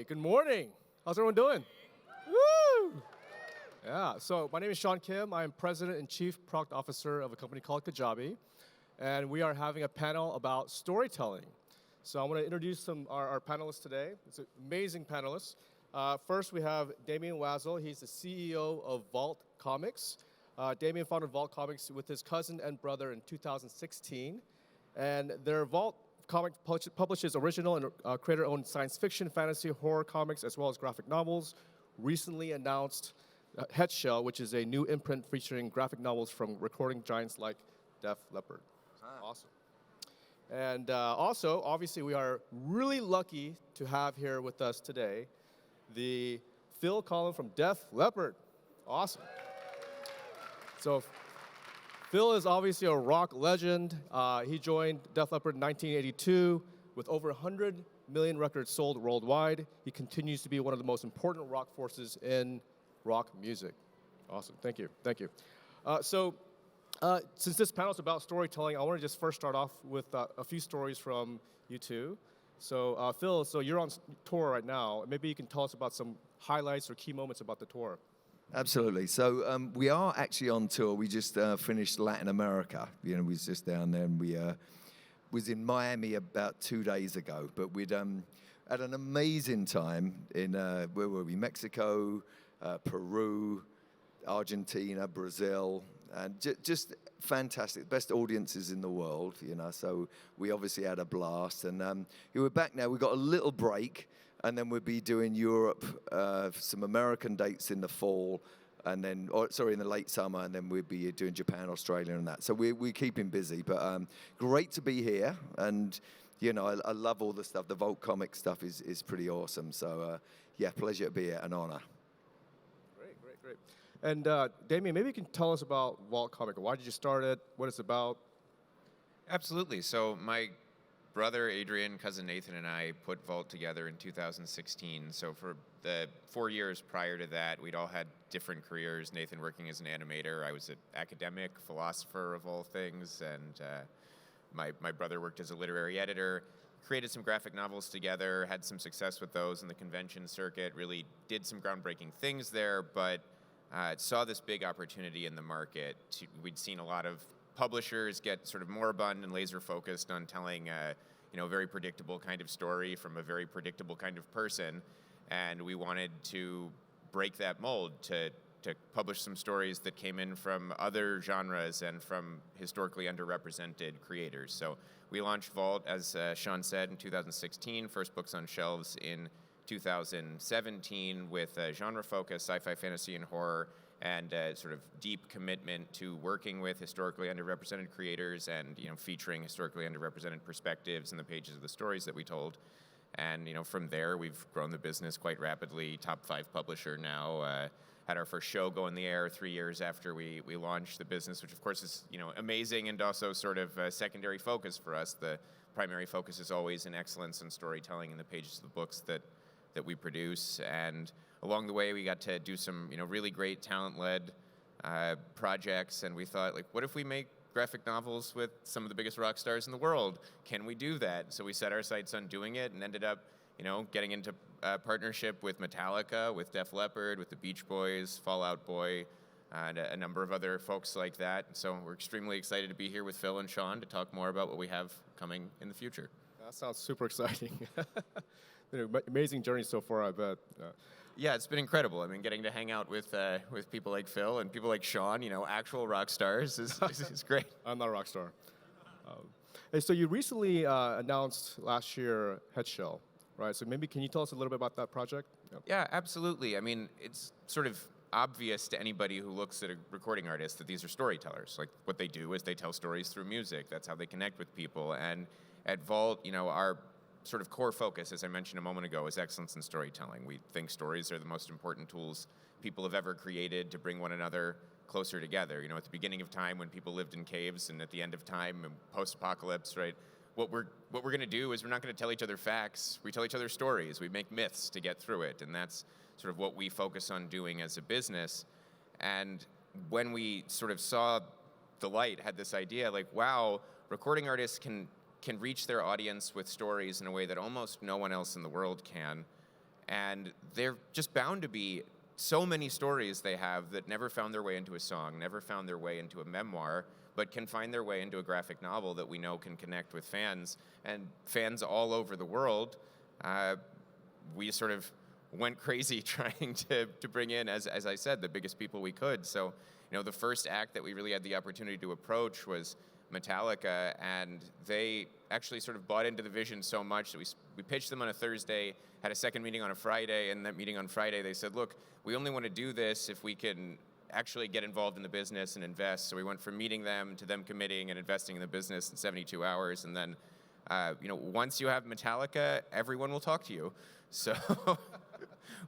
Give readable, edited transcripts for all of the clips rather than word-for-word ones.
good morning. How's everyone doing? Woo! Yeah, so my name is Sean Kim. I'm President and Chief Product Officer of a company called Kajabi, and we are having a panel about storytelling. So I want to introduce our panelists today. It's amazing panelists. First, we have Damian Wassel. He's the CEO of Vault Comics. Damian founded Vault Comics with his cousin and brother in 2016, and their Vault Comic publishes original and creator-owned science fiction, fantasy, horror comics, as well as graphic novels. Recently announced Headshell, which is a new imprint featuring graphic novels from recording giants like Def Leppard. Awesome. And also, obviously, we are really lucky to have here with us today the Phil Collen from Def Leppard. Awesome. So Phil is obviously a rock legend. He joined Def Leppard in 1982 with over 100 million records sold worldwide. He continues to be one of the most important rock forces in rock music. Awesome, thank you, thank you. Since this panel is about storytelling, I want to just first start off with a few stories from you two. So Phil, so you're on tour right now. Maybe you can tell us about some highlights or key moments about the tour. Absolutely. So we are actually on tour. We just finished Latin America. You know, we was just down there, and we was in Miami about 2 days ago. But we'd had an amazing time in where were we? Mexico, Peru, Argentina, Brazil, and just fantastic. Best audiences in the world. You know, so we obviously had a blast. And we're back now. We got a little break. And then we'll be doing Europe, some American dates in the fall, and then, in the late summer, and then we'll be doing Japan, Australia, and that. So we're keeping busy, but great to be here. And you know, I love all the stuff. The Vault Comics stuff is pretty awesome. So yeah, pleasure to be here, an honor. Great. And Damian, maybe you can tell us about Vault Comics. Why did you start it? What it's about? Absolutely. So my brother Adrian, cousin Nathan, and I put Vault together in 2016. So for the 4 years prior to that, we'd all had different careers. Nathan working as an animator. I was an academic, philosopher of all things, and my brother worked as a literary editor. Created some graphic novels together, had some success with those in the convention circuit, really did some groundbreaking things there, but saw this big opportunity in the market. We'd seen a lot of publishers get sort of moribund and laser focused on telling a very predictable kind of story from a very predictable kind of person, and we wanted to break that mold to publish some stories that came in from other genres and from historically underrepresented creators. So we launched Vault, as Sean said, in 2016. First books on shelves in 2017 with genre focus, sci-fi, fantasy, and horror, and sort of deep commitment to working with historically underrepresented creators and featuring historically underrepresented perspectives in the pages of the stories that we told. And from there, we've grown the business quite rapidly. Top 5 publisher now. Had our first show go in the air 3 years after we launched the business, which of course is amazing and also sort of a secondary focus for us. The primary focus is always in excellence and storytelling in the pages of the books that we produce. And along the way, we got to do some really great talent-led projects, and we thought, like, what if we make graphic novels with some of the biggest rock stars in the world? Can we do that? So we set our sights on doing it and ended up getting into partnership with Metallica, with Def Leppard, with the Beach Boys, Fall Out Boy, and a number of other folks like that. So we're extremely excited to be here with Phil and Sean to talk more about what we have coming in the future. That sounds super exciting. Amazing journey so far, I bet. Yeah, it's been incredible. I mean, getting to hang out with people like Phil and people like Sean, actual rock stars, is great. I'm not a rock star. Hey, so you recently announced last year Headshell, right? So maybe can you tell us a little bit about that project? Yep. Yeah, absolutely. I mean, it's sort of obvious to anybody who looks at a recording artist that these are storytellers. Like, what they do is they tell stories through music. That's how they connect with people. And at Vault, our sort of core focus, as I mentioned a moment ago, is excellence in storytelling. We think stories are the most important tools people have ever created to bring one another closer together. At the beginning of time when people lived in caves, and at the end of time and post-apocalypse, right? What we're going to do is we're not going to tell each other facts. We tell each other stories. We make myths to get through it, and that's sort of what we focus on doing as a business. And when we sort of saw the light, had this idea, like, wow, recording artists can reach their audience with stories in a way that almost no one else in the world can. and they're just bound to be so many stories they have that never found their way into a song, never found their way into a memoir, but can find their way into a graphic novel that we know can connect with fans, and fans all over the world. We sort of went crazy trying to bring in, as I said, the biggest people we could. So, the first act that we really had the opportunity to approach was Metallica, and they actually sort of bought into the vision so much that we pitched them on a Thursday, had a second meeting on a Friday, and that meeting on Friday they said, look, we only want to do this if we can actually get involved in the business and invest. So we went from meeting them to them committing and investing in the business in 72 hours. And then, once you have Metallica, everyone will talk to you. So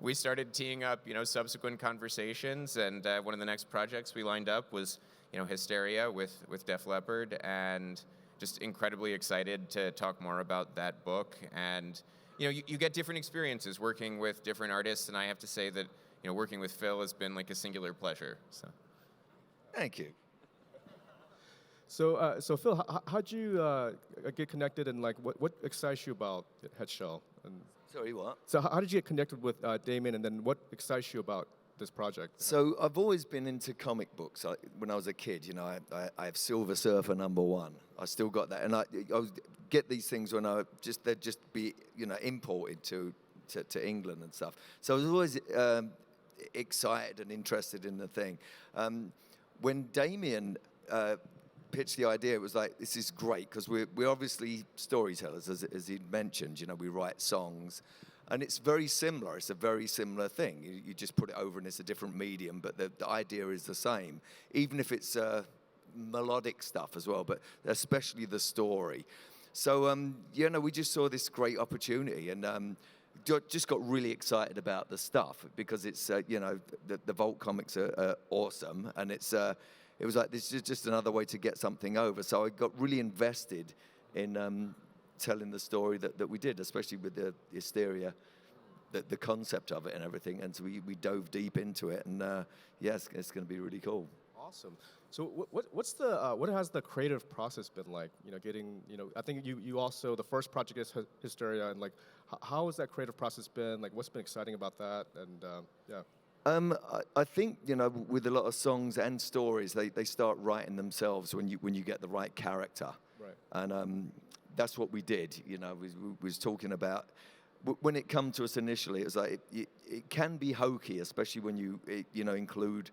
we started teeing up, subsequent conversations. And one of the next projects we lined up was, Hysteria with Def Leppard, and just incredibly excited to talk more about that book. And, you get different experiences working with different artists. And I have to say that, working with Phil has been like a singular pleasure. So, Thank you. So Phil, how'd you get connected, and like what excites you about Headshell? And Sorry, what? so how did you get connected with Damian, and then what excites you about this project? So I've always been into comic books. When I was a kid, I have Silver Surfer #1. I still got that, and I would get these things when they'd just be imported to England and stuff. So I was always excited and interested in the thing. When Damian pitched the idea, it was like, this is great, because we're obviously storytellers, as he mentioned. We write songs, and it's very similar. It's a very similar thing. You just put it over and it's a different medium, but the idea is the same, even if it's melodic stuff as well, but especially the story. So, we just saw this great opportunity, and just got really excited about the stuff, because it's, the Vault comics are awesome, and it was like, this is just another way to get something over. So I got really invested in telling the story that we did, especially with the Hysteria, the concept of it and everything. And so we dove deep into it, and it's going to be really cool. Awesome. So what has the creative process been like? Getting, I think you also, the first project is Hysteria, and like, how has that creative process been? Like, what's been exciting about that? And I think, with a lot of songs and stories, they start writing themselves when you get the right character. Right. And that's what we did. We was talking about, when it come to us initially, it was like, it can be hokey, especially when you include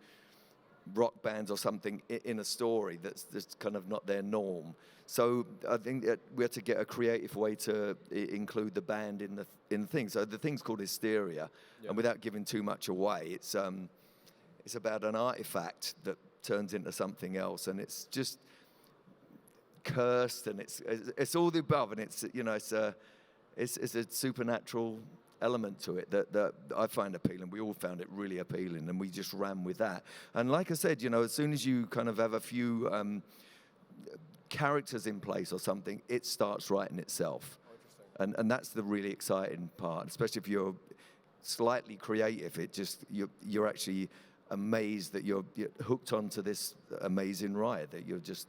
rock bands or something in a story that's kind of not their norm. So I think that we had to get a creative way to include the band in the thing. So the thing's called Hysteria, and without giving too much away, it's about an artifact that turns into something else, and it's just cursed, and it's all the above, and it's a supernatural element to it that I find appealing. We all found it really appealing, and we just ran with that. And like I said, as soon as you kind of have a few characters in place or something, it starts writing itself. Oh, and that's the really exciting part, especially if you're slightly creative. You're actually amazed that you're hooked onto this amazing ride that you're just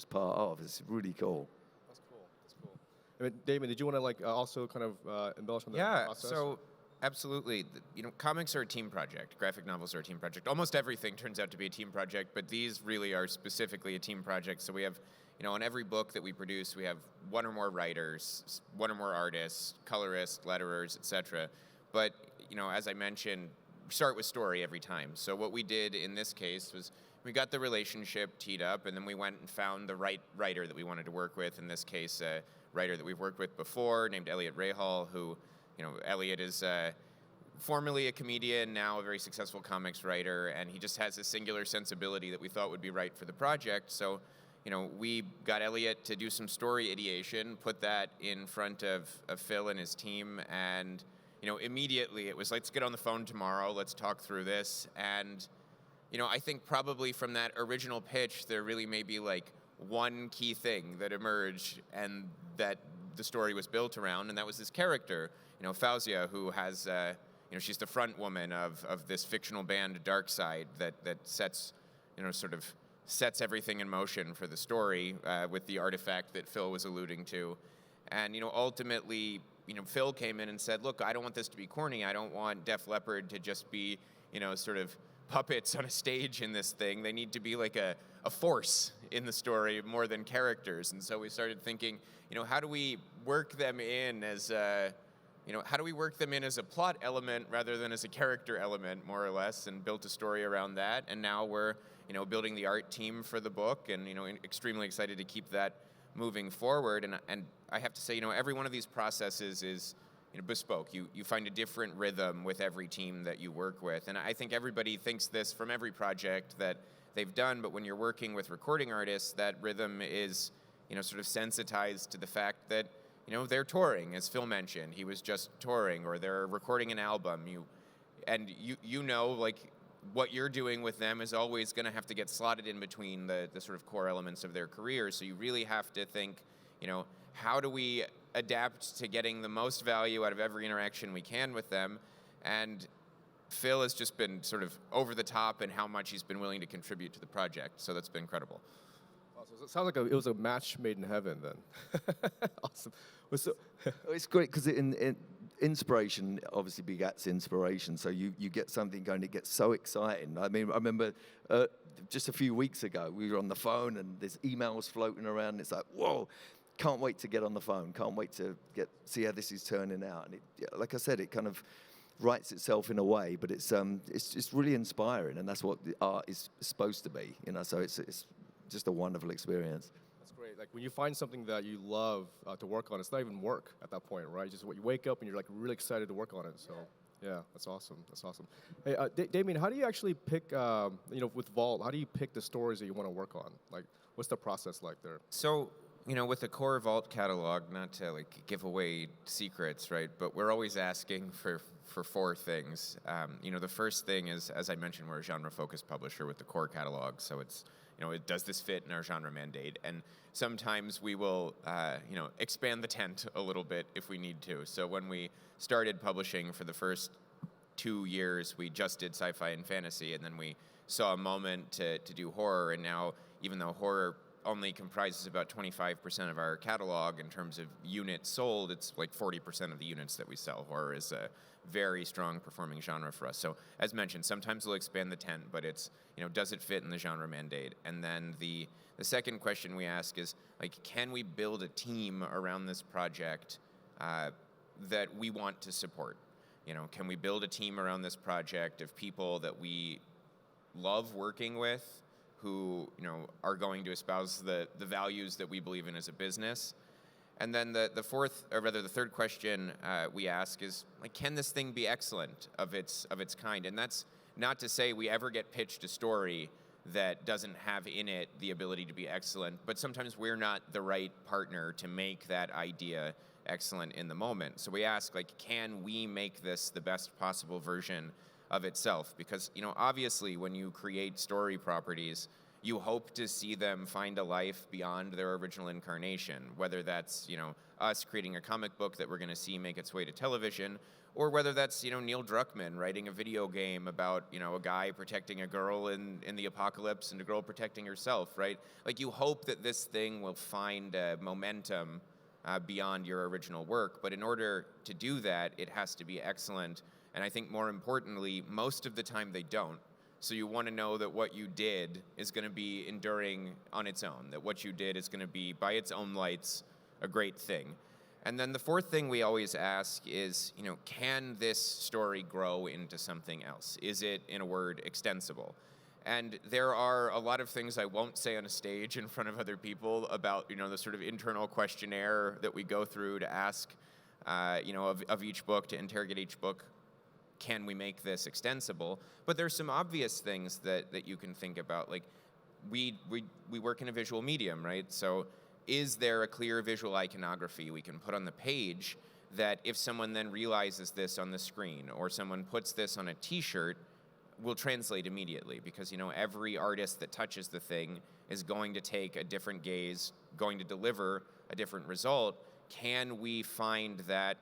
part of. It's really cool. That's cool. I mean, Damon, did you want to also kind of embellish on the process? So absolutely. Comics are a team project. Graphic novels are a team project. Almost everything turns out to be a team project, but these really are specifically a team project. So we have, on every book that we produce, we have one or more writers, one or more artists, colorists, letterers, etc. But, as I mentioned, we start with story every time. So what we did in this case was we got the relationship teed up, and then we went and found the right writer that we wanted to work with. In this case, a writer that we've worked with before named Elliot Rahal, who, Elliot is formerly a comedian, now a very successful comics writer, and he just has a singular sensibility that we thought would be right for the project. So, we got Elliot to do some story ideation, put that in front of Phil and his team, and, immediately it was, let's get on the phone tomorrow, let's talk through this. And, I think probably from that original pitch, there really may be like one key thing that emerged and that the story was built around, and that was this character, Fauzia, who has, she's the front woman of this fictional band, Dark Side, that sets, sets everything in motion for the story with the artifact that Phil was alluding to. And, ultimately, Phil came in and said, look, I don't want this to be corny. I don't want Def Leppard to just be, sort of puppets on a stage in this thing. They need to be like a force in the story more than characters. And so we started thinking, how do we work them in as a plot element rather than as a character element, more or less, and built a story around that. And now we're, building the art team for the book, and extremely excited to keep that moving forward. And I have to say, every one of these processes is bespoke. You find a different rhythm with every team that you work with. And I think everybody thinks this from every project that they've done, but when you're working with recording artists, that rhythm is, sort of sensitized to the fact that, they're touring, as Phil mentioned. He was just touring, or they're recording an album. Like, what you're doing with them is always going to have to get slotted in between the sort of core elements of their career. So you really have to think, how do we adapt to getting the most value out of every interaction we can with them? And Phil has just been sort of over the top in how much he's been willing to contribute to the project. So that's been incredible. So it sounds like it was a match made in heaven then. Awesome. It's great because inspiration obviously begets inspiration. So you get something going, it gets so exciting. I mean, I remember just a few weeks ago, we were on the phone and there's emails floating around. And it's like, whoa, can't wait to get on the phone. Can't wait to see how this is turning out. And like I said, it kind of writes itself in a way, but it's really inspiring, and that's what the art is supposed to be. So it's just a wonderful experience. That's great. Like when you find something that you love to work on, it's not even work at that point, right? Just what you wake up and you're like really excited to work on it. So yeah, that's awesome. That's awesome. Hey, Damian, how do you actually pick, with Vault, how do you pick the stories that you want to work on? Like, what's the process like there? So, with the core Vault catalog, not to give away secrets, right? But we're always asking for four things. The first thing is, as I mentioned, we're a genre-focused publisher with the core catalog, so it's does this fit in our genre mandate? And sometimes we will, expand the tent a little bit if we need to. So when we started publishing for the first 2 years, we just did sci-fi and fantasy, and then we saw a moment to do horror. And now, even though horror only comprises about 25% of our catalog in terms of units sold, it's like 40% of the units that we sell. Horror is a very strong performing genre for us. So as mentioned, sometimes we'll expand the tent, but it's, does it fit in the genre mandate? And then the second question we ask is, can we build a team around this project that we want to support? Can we build a team around this project of people that we love working with, who are going to espouse the values that we believe in as a business? And then the third question we ask is, can this thing be excellent of its kind? And that's not to say we ever get pitched a story that doesn't have in it the ability to be excellent, but sometimes we're not the right partner to make that idea excellent in the moment. So we ask, can we make this the best possible version of itself? Because, obviously when you create story properties, you hope to see them find a life beyond their original incarnation, whether that's, us creating a comic book that we're going to see make its way to television, or whether that's, Neil Druckmann writing a video game about, a guy protecting a girl in the apocalypse and a girl protecting herself, right? You hope that this thing will find momentum beyond your original work, but in order to do that, it has to be excellent. And I think more importantly, most of the time they don't. So you want to know that what you did is going to be enduring on its own, that what you did is going to be, by its own lights, a great thing. And then the fourth thing we always ask is, can this story grow into something else? Is it, in a word, extensible? And there are a lot of things I won't say on a stage in front of other people about, the sort of internal questionnaire that we go through to ask, of each book, to interrogate each book. Can we make this extensible? But there's some obvious things that you can think about. We work in a visual medium, right? So is there a clear visual iconography we can put on the page that if someone then realizes this on the screen, or someone puts this on a t-shirt, will translate immediately? Because, every artist that touches the thing is going to take a different gaze, going to deliver a different result. Can we find that,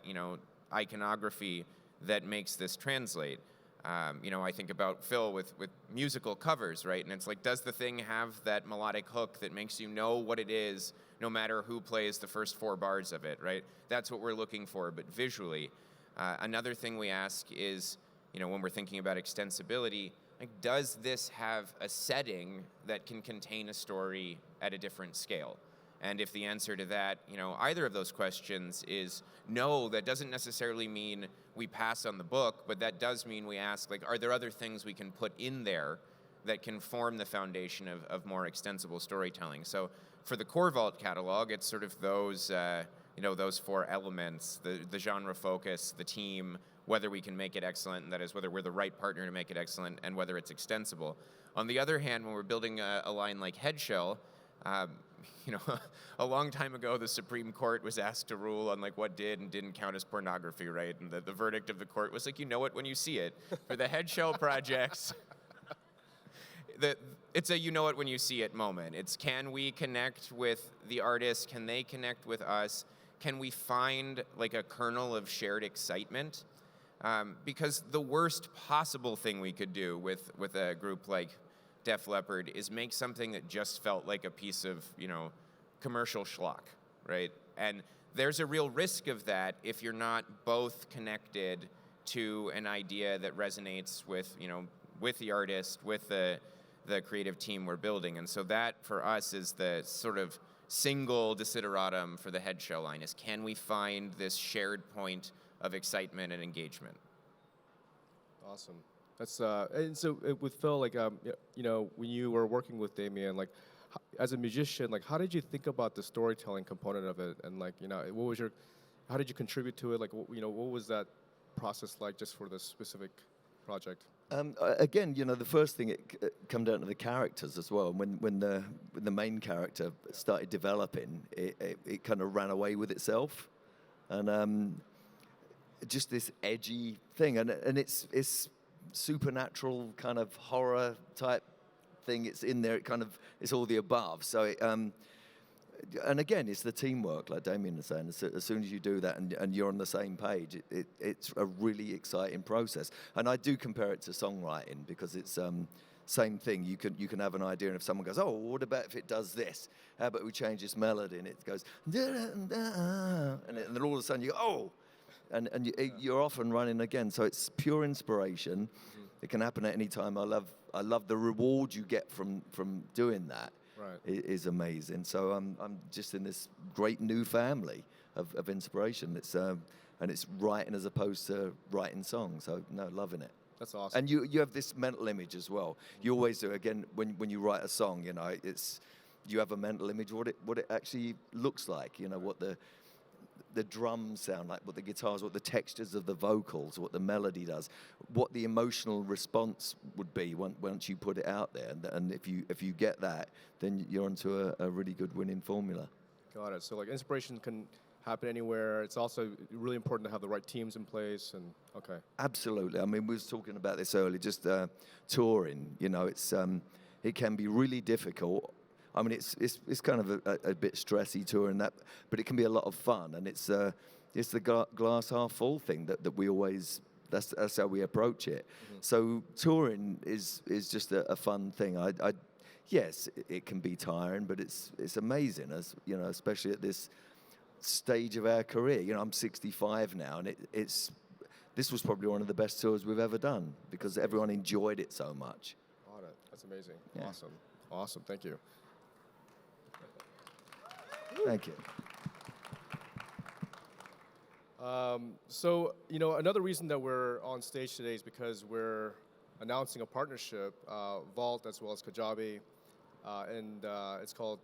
iconography that makes this translate? I think about Phil with musical covers, right? And it's like, does the thing have that melodic hook that makes you know what it is, no matter who plays the first 4 bars of it, right? That's what we're looking for, but visually. Another thing we ask is, when we're thinking about extensibility, like, does this have a setting that can contain a story at a different scale? And if the answer to that, either of those questions is no, that doesn't necessarily mean we pass on the book, but that does mean we ask, like, are there other things we can put in there that can form the foundation of more extensible storytelling? So for the core Vault catalog, it's sort of those, those 4 elements, the genre focus, the team, whether we can make it excellent, and that is whether we're the right partner to make it excellent, and whether it's extensible. On the other hand, when we're building a line like Headshell, a long time ago, the Supreme Court was asked to rule on like what did and didn't count as pornography, right? And the verdict of the court was like, you know it when you see it. For the Headshell projects, it's a you know it when you see it moment. It's, can we connect with the artist? Can they connect with us? Can we find like a kernel of shared excitement? Because the worst possible thing we could do with a group like Def Leppard is make something that just felt like a piece of, commercial schlock, right? And there's a real risk of that if you're not both connected to an idea that resonates with, with the artist, with the creative team we're building. And so that, for us, is the sort of single desideratum for the Headshell line, is can we find this shared point of excitement and engagement? Awesome. That's and so with Phil, like when you were working with Damian, like as a musician, like how did you think about the storytelling component of it, and like how did you contribute to it? Like what was that process like just for this specific project? Again, the first thing it come down to the characters as well. When the main character started developing, it kind of ran away with itself, and just this edgy thing, and it's supernatural kind of horror type thing. It's in there. It's all the above. So, and again, it's the teamwork, like Damian was saying. As soon as you do that and you're on the same page, it's a really exciting process. And I do compare it to songwriting because it's same thing. You can have an idea, and if someone goes, "Oh, what about if it does this? How about we change this melody?" and it goes, and then all of a sudden you go, "Oh." And you're off and running again. So it's pure inspiration. Mm-hmm. It can happen at any time. I love the reward you get from doing that. Right. It is amazing. So I'm just in this great new family of inspiration. It's and it's writing as opposed to writing songs. So no, loving it. That's awesome. And you have this mental image as well. You always do. Again, when you write a song, it's you have a mental image of what it actually looks like. What the drums sound like, what the guitars, what the textures of the vocals, what the melody does, what the emotional response would be once you put it out there. And if you get that, then you're onto a really good winning formula. Got it. So like inspiration can happen anywhere. It's also really important to have the right teams in place. And okay. Absolutely. I mean, we was talking about this earlier. Just touring. It's it can be really difficult. I mean, it's kind of a bit stressy touring that, but it can be a lot of fun, and it's the glass half full thing that we always. That's how we approach it. Mm-hmm. So touring is just a fun thing. Yes, it can be tiring, but it's amazing, as especially at this stage of our career. I'm 65 now, and this was probably one of the best tours we've ever done because everyone enjoyed it so much. Got it. That's amazing. Yeah. Awesome. Thank you. Thank you. So, another reason that we're on stage today is because we're announcing a partnership, Vault as well as Kajabi, and it's called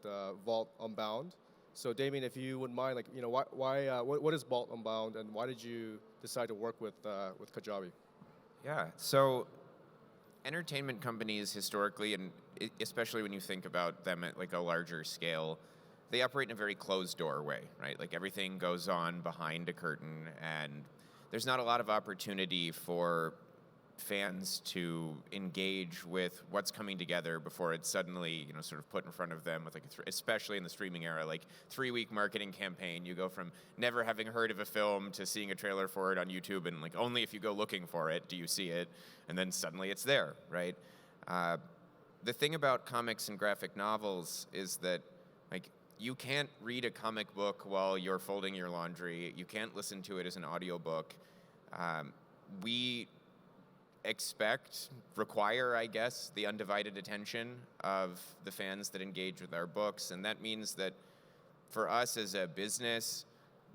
Vault Unbound. So, Damian, if you wouldn't mind, what is Vault Unbound, and why did you decide to work with Kajabi? Yeah, so entertainment companies historically, and especially when you think about them at like a larger scale, they operate in a very closed door way, right? Like everything goes on behind a curtain, and there's not a lot of opportunity for fans to engage with what's coming together before it's suddenly, sort of put in front of them with like, especially in the streaming era, like 3-week marketing campaign. You go from never having heard of a film to seeing a trailer for it on YouTube, and like only if you go looking for it do you see it, and then suddenly it's there, right? The thing about comics and graphic novels is that like you can't read a comic book while you're folding your laundry. You can't listen to it as an audiobook. We require, I guess, the undivided attention of the fans that engage with our books. And that means that for us as a business,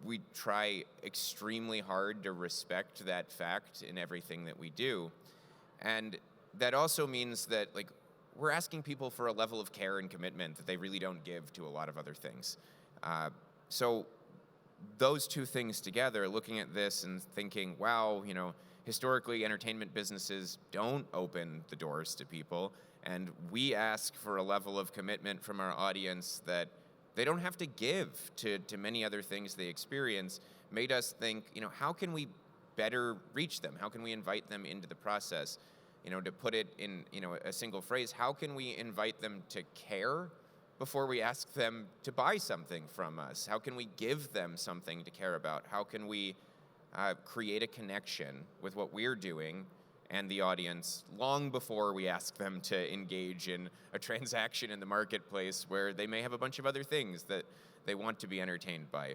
we try extremely hard to respect that fact in everything that we do. And that also means that like we're asking people for a level of care and commitment that they really don't give to a lot of other things. So those two things together, looking at this and thinking, wow, historically entertainment businesses don't open the doors to people, and we ask for a level of commitment from our audience that they don't have to give to many other things they experience, made us think, how can we better reach them? How can we invite them into the process? To put it in, a single phrase, how can we invite them to care before we ask them to buy something from us? How can we give them something to care about? How can we create a connection with what we're doing and the audience long before we ask them to engage in a transaction in the marketplace where they may have a bunch of other things that they want to be entertained by?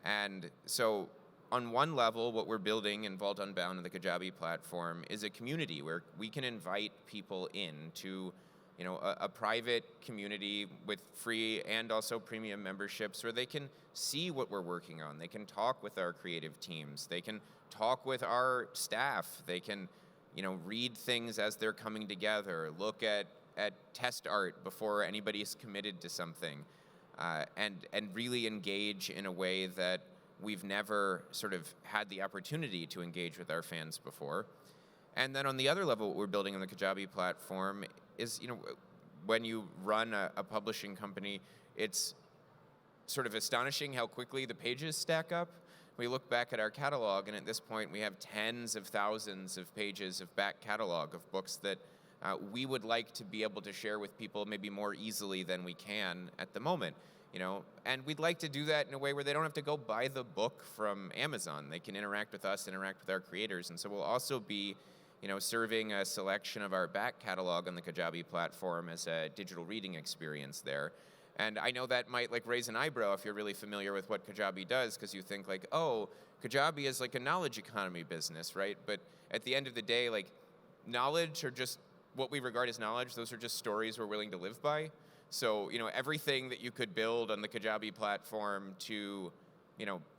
And so on one level, what we're building in Vault Unbound and the Kajabi platform is a community where we can invite people into a private community with free and also premium memberships where they can see what we're working on. They can talk with our creative teams. They can talk with our staff. They can, read things as they're coming together, look at test art before anybody's committed to something, and really engage in a way that we've never sort of had the opportunity to engage with our fans before. And then on the other level, what we're building on the Kajabi platform is, when you run a publishing company, it's sort of astonishing how quickly the pages stack up. We look back at our catalog, and at this point, we have tens of thousands of pages of back catalog of books that we would like to be able to share with people maybe more easily than we can at the moment. And we'd like to do that in a way where they don't have to go buy the book from Amazon. They can interact with us, interact with our creators. And so we'll also be, serving a selection of our back catalog on the Kajabi platform as a digital reading experience there. And I know that might raise an eyebrow if you're really familiar with what Kajabi does, because you think oh, Kajabi is like a knowledge economy business, right? But at the end of the day, knowledge, or just what we regard as knowledge, those are just stories we're willing to live by. So, everything that you could build on the Kajabi platform to,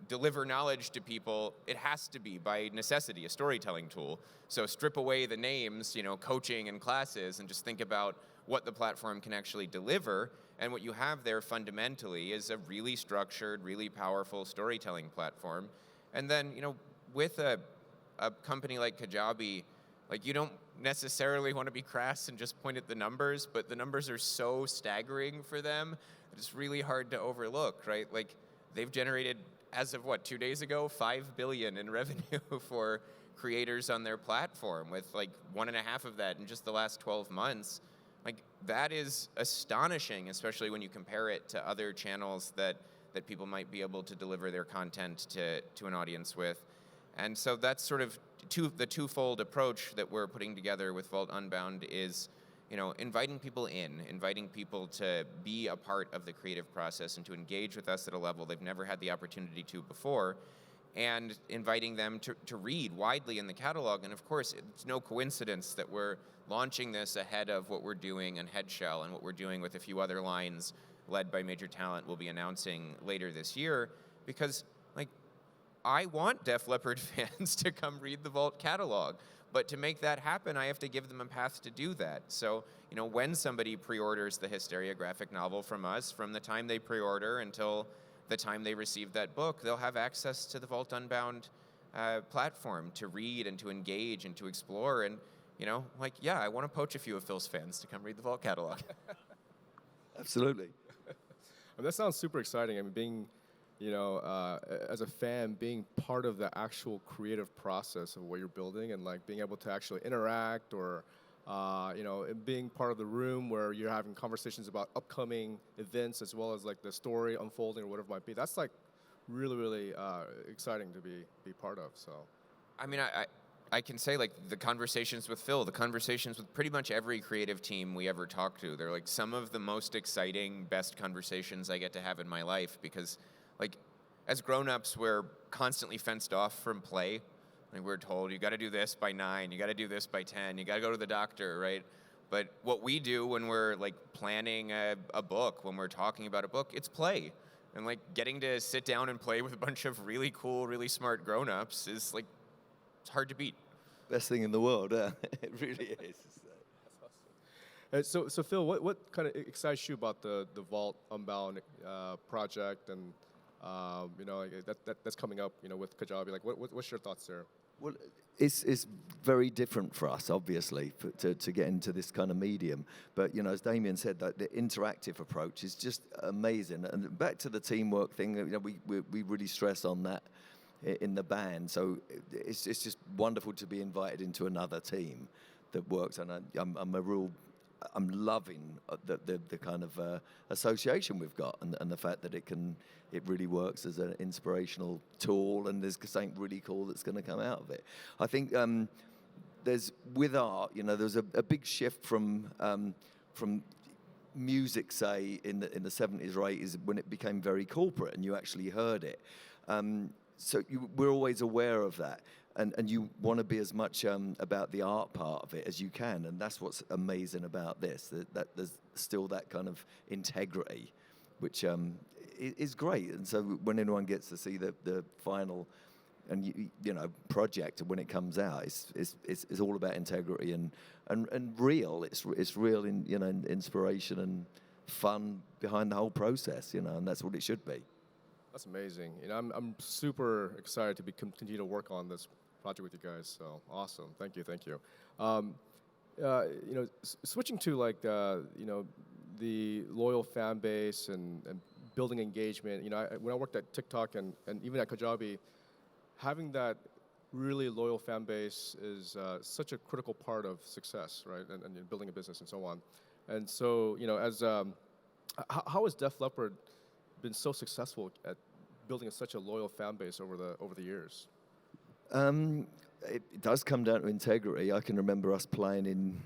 deliver knowledge to people, it has to be, by necessity, a storytelling tool. So strip away the names, coaching and classes, and just think about what the platform can actually deliver. And what you have there fundamentally is a really structured, really powerful storytelling platform. And then, with a company like Kajabi, you don't necessarily want to be crass and just point at the numbers, but the numbers are so staggering for them that it's really hard to overlook, right? They've generated, as of 2 days ago, $5 billion in revenue for creators on their platform, with 1.5 of that in just the last 12 months. That is astonishing, especially when you compare it to other channels that people might be able to deliver their content to an audience with. And so that's sort of the twofold approach that we're putting together with Vault Unbound is, inviting people inviting people to be a part of the creative process and to engage with us at a level they've never had the opportunity to before, and inviting them to read widely in the catalog. And of course, it's no coincidence that we're launching this ahead of what we're doing on Headshell and what we're doing with a few other lines led by major talent we'll be announcing later this year, because I want Def Leppard fans to come read the Vault catalog, but to make that happen, I have to give them a path to do that. So, when somebody pre-orders the Hysteria graphic novel from us, from the time they pre-order until the time they receive that book, they'll have access to the Vault Unbound platform to read and to engage and to explore. And, I want to poach a few of Phil's fans to come read the Vault catalog. Absolutely. That sounds super exciting. Being as a fan, being part of the actual creative process of what you're building and like being able to actually interact or, and being part of the room where you're having conversations about upcoming events as well as like the story unfolding or whatever it might be. That's like really, really exciting to be part of. So, I mean, I can say like the conversations with Phil, the conversations with pretty much every creative team we ever talk to, they're like some of the most exciting, best conversations I get to have in my life because like as grown-ups, we're constantly fenced off from play. Like we're told, you got to do this by 9, you got to do this by 10, you got to go to the doctor, right? But what we do when we're like planning a book, when we're talking about a book, it's play. And like getting to sit down and play with a bunch of really cool, really smart grown-ups is like, it's hard to beat. Best thing in the world, it really is. That's awesome. So Phil, what kind of excites you about the Vault Unbound project and that's coming up, with Kajabi? Like, what's your thoughts there? Well, it's very different for us, obviously, to get into this kind of medium. But as Damian said, that the interactive approach is just amazing. And back to the teamwork thing, we really stress on that in the band. So it's just wonderful to be invited into another team that works. And I'm loving the kind of association we've got and the fact that it really works as an inspirational tool and there's something really cool that's going to come out of it. I think there's with art, there's a big shift from music, say in the 70s or 80s when it became very corporate and you actually heard it. So we're always aware of that. And you want to be as much about the art part of it as you can, and that's what's amazing about this. That there's still that kind of integrity, which is great. And so when anyone gets to see the final, and project when it comes out, it's all about integrity and real. It's real in inspiration and fun behind the whole process. And that's what it should be. That's amazing. I'm super excited to continue to work on this project with you guys. So awesome. Thank you. Switching to like the loyal fan base and building engagement. When I worked at TikTok and even at Kajabi, having that really loyal fan base is such a critical part of success, right? And building a business and so on. And so how has Def Leppard been so successful at building such a loyal fan base over the years? It does come down to integrity. I can remember us playing in,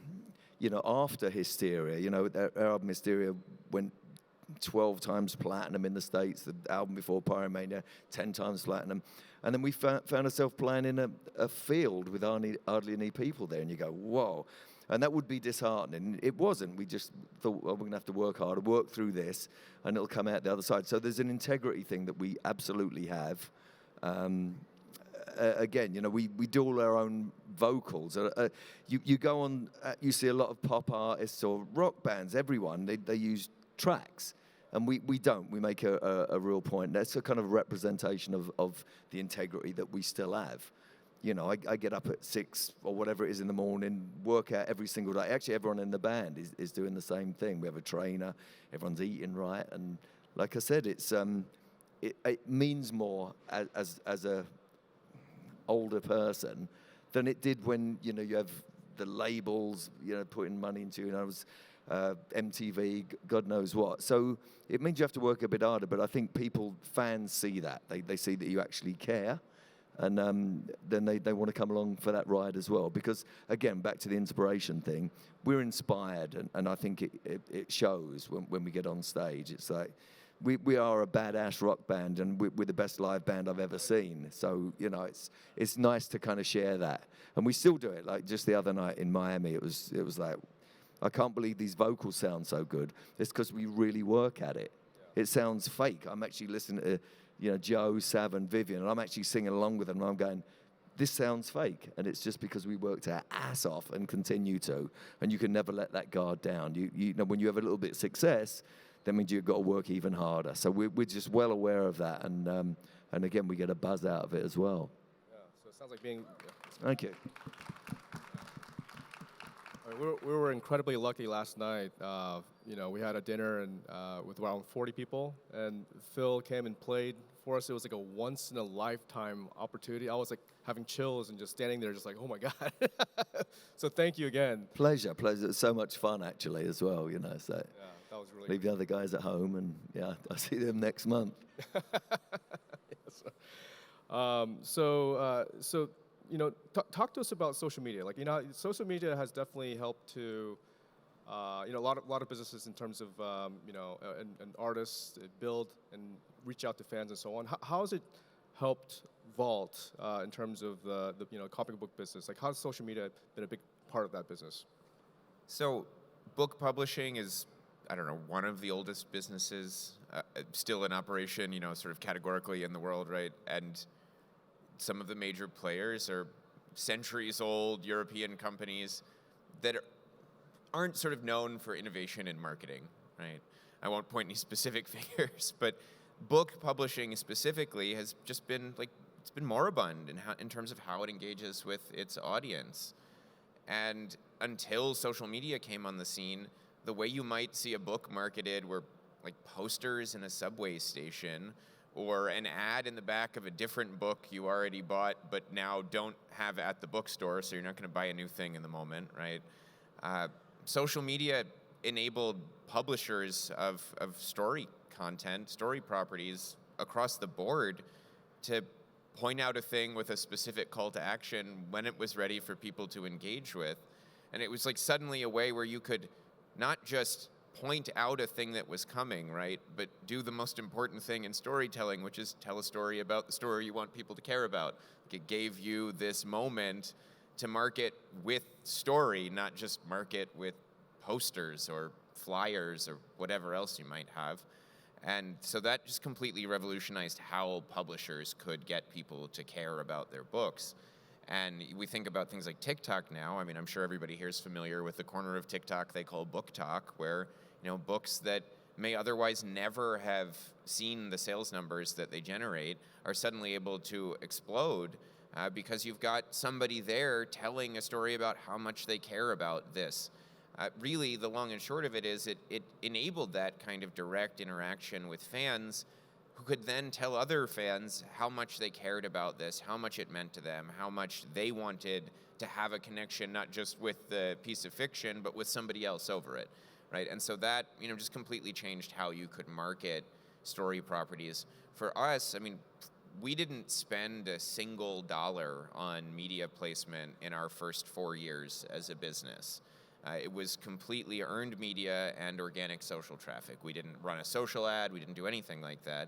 after Hysteria. Our album Hysteria went 12 times platinum in the States. The album before Pyromania, 10 times platinum. And then we found ourselves playing in a field with hardly any people there. And you go, whoa. And that would be disheartening. It wasn't. We just thought, well, we're going to have to work harder, work through this, and it'll come out the other side. So there's an integrity thing that we absolutely have. Again, we do all our own vocals. You go on, you see a lot of pop artists or rock bands, everyone, they use tracks. And we don't. We make a real point. That's a kind of representation of the integrity that we still have. I get up at 6 or whatever it is in the morning, work out every single day. Actually, everyone in the band is doing the same thing. We have a trainer. Everyone's eating right. And like I said, it means more as a older person than it did when you have the labels putting money into I was MTV, God knows what. So it means you have to work a bit harder, but I think fans see that. They see that you actually care, and then they want to come along for that ride as well. Because again, back to the inspiration thing, we're inspired, and I think it shows when we get on stage. It's like we are a badass rock band, and we're the best live band I've ever seen. So it's nice to kind of share that, and we still do it. Like just the other night in Miami, it was like, I can't believe these vocals sound so good. It's because we really work at it. Yeah. It sounds fake. I'm actually listening to Joe, Sav, and Vivian, and I'm actually singing along with them, and I'm going, this sounds fake. And it's just because we worked our ass off and continue to, and you can never let that guard down. You know, when you have a little bit of success, that means you've got to work even harder. So we're just well aware of that, and again, we get a buzz out of it as well. Yeah, so it sounds like being... Yeah. Thank you. We were incredibly lucky last night. We had a dinner with around 40 people, and Phil came and played for us, it was like a once in a lifetime opportunity. I was like having chills and just standing there, just like, oh my God. So thank you again. Pleasure. It's so much fun actually as well, you know. So Yeah, that was really leave the other guys at home, and yeah, I'll see them next month. Yes. So you know, talk to us about social media. Like, you know, social media has definitely helped to, you know, a lot of businesses in terms of, you know, and artists build and reach out to fans and so on. How has it helped Vault in terms of the you know, comic book business? Like, how has social media been a big part of that business? So, book publishing is, I don't know, one of the oldest businesses still in operation, you know, sort of categorically in the world, right? And some of the major players are centuries-old European companies that aren't sort of known for innovation in marketing, right? I won't point any specific figures, but book publishing specifically has just been like, it's been moribund in terms of how it engages with its audience. And until social media came on the scene, the way you might see a book marketed were like posters in a subway station or an ad in the back of a different book you already bought but now don't have at the bookstore, so you're not going to buy a new thing in the moment, right? Social media enabled publishers of story content, story properties across the board to point out a thing with a specific call to action when it was ready for people to engage with. And it was like suddenly a way where you could not just point out a thing that was coming, right, but do the most important thing in storytelling, which is tell a story about the story you want people to care about. Like, it gave you this moment to market with story, not just market with posters or flyers or whatever else you might have. And so that just completely revolutionized how publishers could get people to care about their books. And we think about things like TikTok now. I mean, I'm sure everybody here is familiar with the corner of TikTok they call Book Talk, where, you know, books that may otherwise never have seen the sales numbers that they generate are suddenly able to explode because you've got somebody there telling a story about how much they care about this. Really, the long and short of it is it enabled that kind of direct interaction with fans who could then tell other fans how much they cared about this, how much it meant to them, how much they wanted to have a connection, not just with the piece of fiction, but with somebody else over it, right? And so that, you know, just completely changed how you could market story properties. For us, I mean, we didn't spend a single dollar on media placement in our first 4 years as a business. It was completely earned media and organic social traffic. We didn't run a social ad. We didn't do anything like that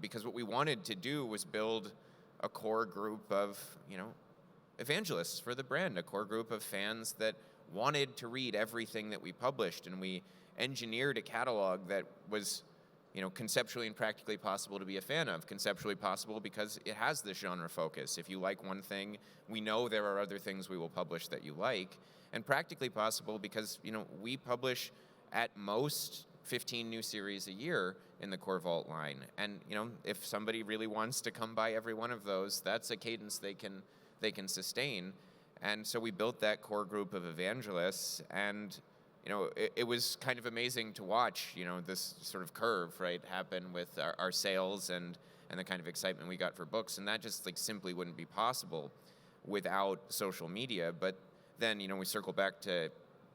because what we wanted to do was build a core group of, you know, evangelists for the brand, a core group of fans that wanted to read everything that we published, and we engineered a catalog that was, you know, conceptually and practically possible to be a fan of. Conceptually possible because it has this genre focus. If you like one thing, we know there are other things we will publish that you like. And practically possible because, you know, we publish at most 15 new series a year in the core Vault line. And, you know, if somebody really wants to come by every one of those, that's a cadence they can sustain. And so we built that core group of evangelists, and, you know, it was kind of amazing to watch, you know, this sort of curve, right, happen with our sales and the kind of excitement we got for books. And that just, like, simply wouldn't be possible without social media. But then, you know, we circle back to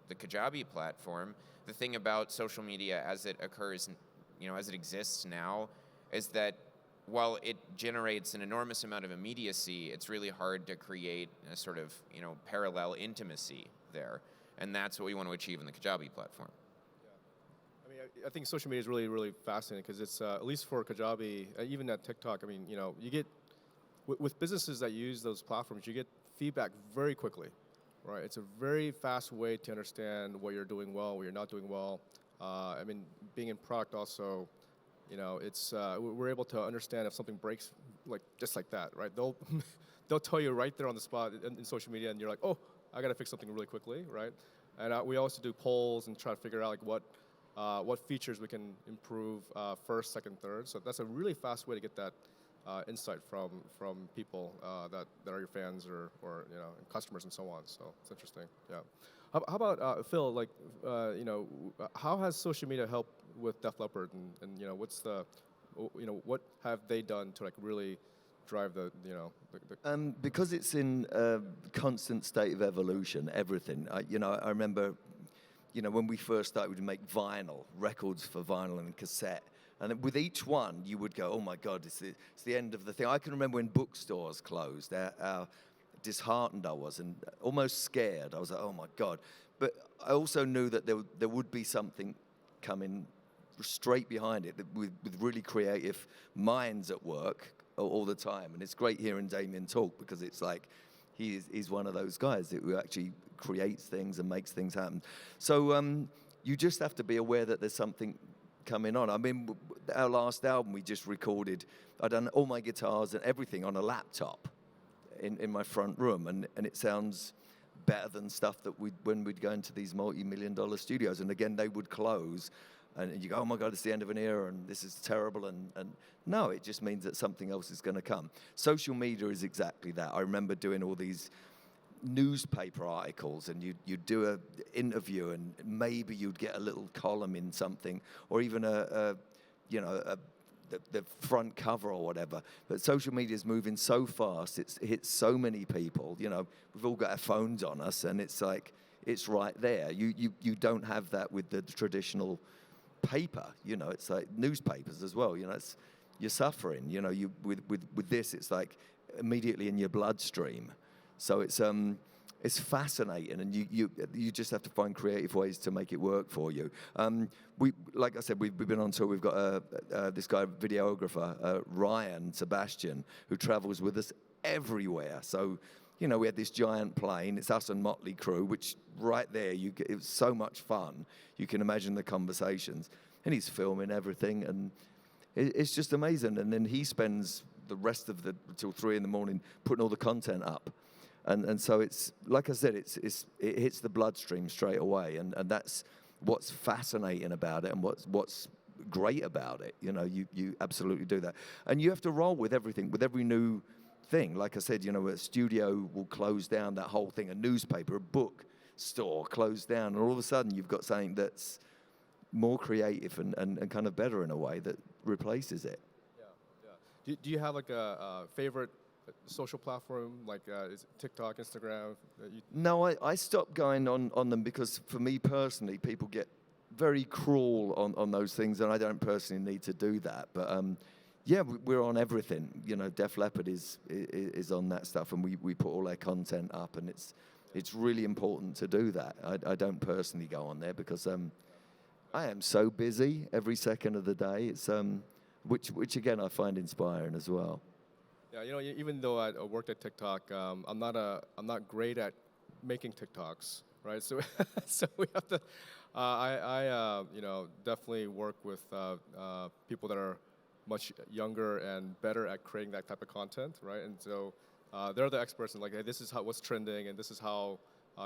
the Kajabi platform. The thing about social media as it occurs, you know, as it exists now, is that while it generates an enormous amount of immediacy, it's really hard to create a sort of, you know, parallel intimacy there. And that's what we want to achieve in the Kajabi platform. Yeah. I mean, I think social media is really, really fascinating because it's, at least for Kajabi, even at TikTok, I mean, you know, you get, with businesses that use those platforms, you get feedback very quickly. Right, it's a very fast way to understand what you're doing well, what you're not doing well. I mean, being in product also, you know, it's we're able to understand if something breaks, like just like that, right? They'll tell you right there on the spot in social media, and you're like, oh, I got to fix something really quickly, right? And we also do polls and try to figure out like what features we can improve first, second, third. So that's a really fast way to get that insight from people that are your fans or you know, customers and so on. So it's interesting. Yeah. How about Phil? Like, you know, how has social media helped with Def Leppard, and you know, what have they done to like really drive the Because it's in a constant state of evolution, everything. I remember, when we first started, we'd make vinyl, records for vinyl and cassette. And then with each one, you would go, oh my God, it's the end of the thing. I can remember when bookstores closed, how disheartened I was and almost scared. I was like, oh my God. But I also knew that there would be something coming straight behind it with really creative minds at work all the time. And it's great hearing Damian talk because it's like he's one of those guys who actually creates things and makes things happen. So you just have to be aware that there's something coming on. I mean, our last album we just recorded, I'd done all my guitars and everything on a laptop in my front room, and it sounds better than stuff that when we'd go into these multi-million-dollar studios. And again, they would close, and you go, oh my God, it's the end of an era, and this is terrible. And no, it just means that something else is going to come. Social media is exactly that. I remember doing all these newspaper articles, and you'd do an interview, and maybe you'd get a little column in something, or even the front cover or whatever. But social media is moving so fast, it hits so many people. We've all got our phones on us, and it's like it's right there. You don't have that with the traditional paper. It's like newspapers as well. You're suffering. With this, it's like immediately in your bloodstream. So it's fascinating, and you just have to find creative ways to make it work for you. Like I said, we've been on tour. We've got this guy, videographer, Ryan Sebastian, who travels with us everywhere. So, we had this giant plane. It's us and Motley Crue, which right there, it was so much fun. You can imagine the conversations. And he's filming everything, and it's just amazing. And then he spends the rest of till 3 a.m. putting all the content up. And so it's, like I said, it hits the bloodstream straight away, and that's what's fascinating about it and what's great about it. You absolutely do that. And you have to roll with everything, with every new thing. Like I said, a studio will close down, that whole thing, a newspaper, a book store closed down, and all of a sudden you've got something that's more creative and kind of better in a way that replaces it. Yeah. Do you have like a favorite social platform, like is it TikTok, Instagram? No, I stopped going on them because for me personally, people get very cruel on those things, and I don't personally need to do that. But yeah, we're on everything. Def Leppard is on that stuff, and we put all our content up, and it's really important to do that. I don't personally go on there because I am so busy every second of the day. It's which again I find inspiring as well. Yeah, even though I worked at TikTok, I'm not great at making TikToks, right? So we have to. I definitely work with people that are much younger and better at creating that type of content, right? And so they're the experts in like, hey, this is what's trending, and this is how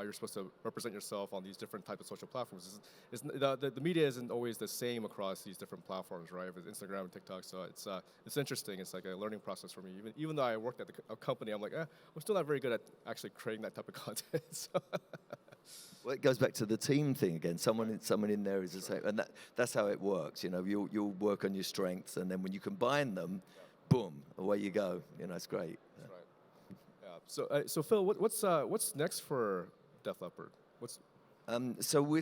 you're supposed to represent yourself on these different types of social platforms. The media isn't always the same across these different platforms, right? If it's Instagram and TikTok, so it's interesting. It's like a learning process for me. Even though I worked at a company, I'm like, I'm still not very good at actually creating that type of content. So. Well, it goes back to the team thing again. Someone in there is the same, and that's how it works. You'll work on your strengths, and then when you combine them, boom, away you go. It's great. That's right. Yeah. So Phil, what's next for Def Leppard? So we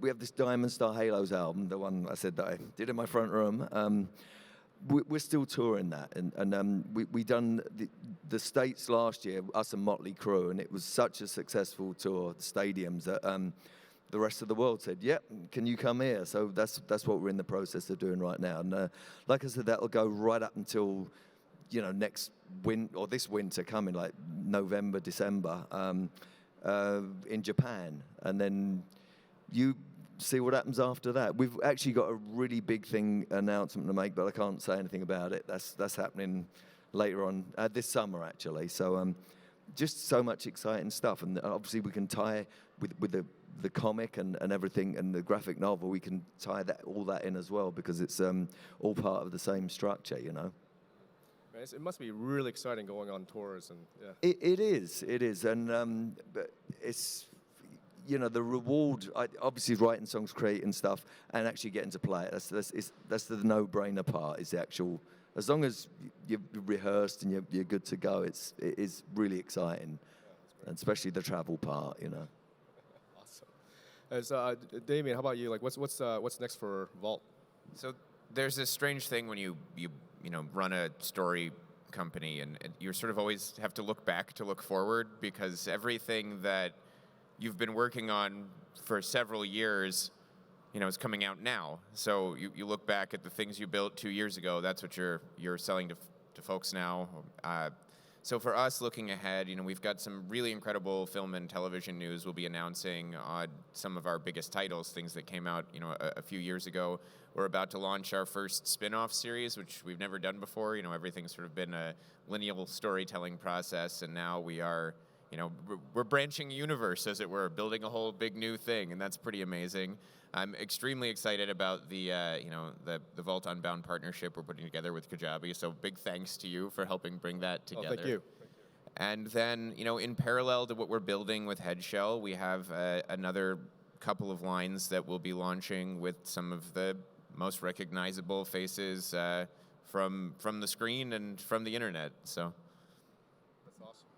have this Diamond Star Halos album, the one I said that I did in my front room. We're still touring that, and we done the States last year, us and Motley Crue, and it was such a successful tour, the stadiums, that the rest of the world said, yep, can you come here? So that's what we're in the process of doing right now. And like I said, that'll go right up until next this winter coming, like November, December. In Japan, and then you see what happens after that. We've actually got a really big announcement to make, but I can't say anything about it. That's happening later on this summer, actually. So just so much exciting stuff, and obviously we can tie with the comic and everything, and the graphic novel. We can tie all that in as well because it's all part of the same structure, It must be really exciting going on tours, and yeah. It is, and but it's the reward, obviously writing songs, creating stuff, and actually getting to play it. That's the no-brainer part. Is the actual, as long as you've rehearsed and you're good to go, it is really exciting, and especially the travel part. Awesome. As Damian, how about you? Like, what's next for Vault? So there's this strange thing when you run a story company, and you sort of always have to look back to look forward, because everything that you've been working on for several years, is coming out now. So you look back at the things you built 2 years ago. That's what you're selling to folks now. So for us, looking ahead, we've got some really incredible film and television news. We'll be announcing some of our biggest titles, things that came out, a few years ago. We're about to launch our first spin-off series, which we've never done before. Everything's sort of been a lineal storytelling process, and now we are, we're branching universe, as it were, building a whole big new thing, and that's pretty amazing. I'm extremely excited about the Vault Unbound partnership we're putting together with Kajabi. So big thanks to you for helping bring that together. Oh, thank you. And then, in parallel to what we're building with Headshell, we have another couple of lines that we'll be launching with some of the most recognizable faces from the screen and from the internet. So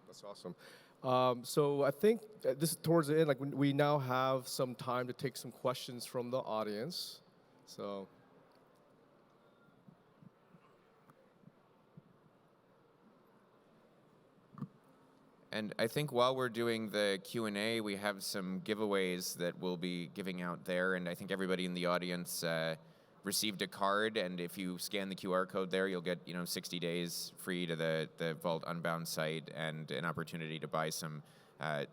that's awesome. So I think this is towards the end. Like, we now have some time to take some questions from the audience. So. And I think while we're doing the Q&A, we have some giveaways that we'll be giving out there. And I think everybody in the audience received a card. And if you scan the QR code there, you'll get 60 days free to the Vault Unbound site, and an opportunity to buy some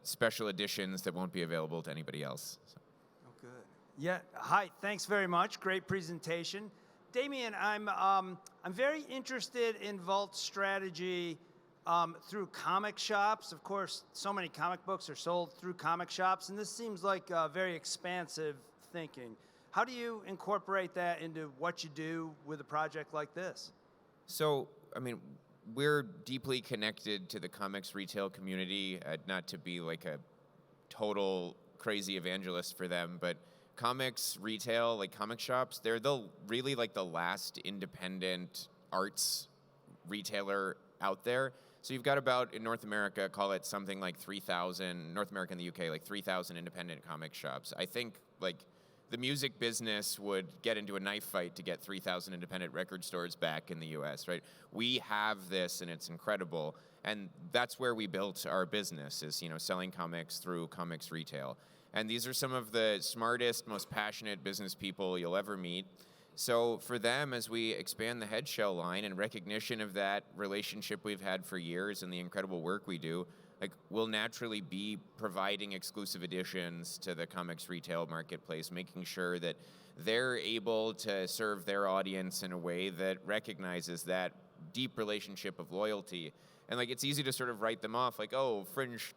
special editions that won't be available to anybody else. So. Oh, good. Yeah. Hi. Thanks very much. Great presentation, Damian. I'm very interested in Vault's strategy. Through comic shops. Of course, so many comic books are sold through comic shops, and this seems like very expansive thinking. How do you incorporate that into what you do with a project like this? So, we're deeply connected to the comics retail community, not to be like a total crazy evangelist for them, but comics retail, like comic shops, they're really like the last independent arts retailer out there. So you've got about, in North America, call it something like 3,000, North America and the UK, like 3,000 independent comic shops. I think, like, the music business would get into a knife fight to get 3,000 independent record stores back in the US, right? We have this, and it's incredible. And that's where we built our business, is, selling comics through comics retail. And these are some of the smartest, most passionate business people you'll ever meet. So for them, as we expand the Headshell line, in recognition of that relationship we've had for years and the incredible work we do, like, we'll naturally be providing exclusive editions to the comics retail marketplace, making sure that they're able to serve their audience in a way that recognizes that deep relationship of loyalty. And, like, it's easy to sort of write them off like, oh, fringe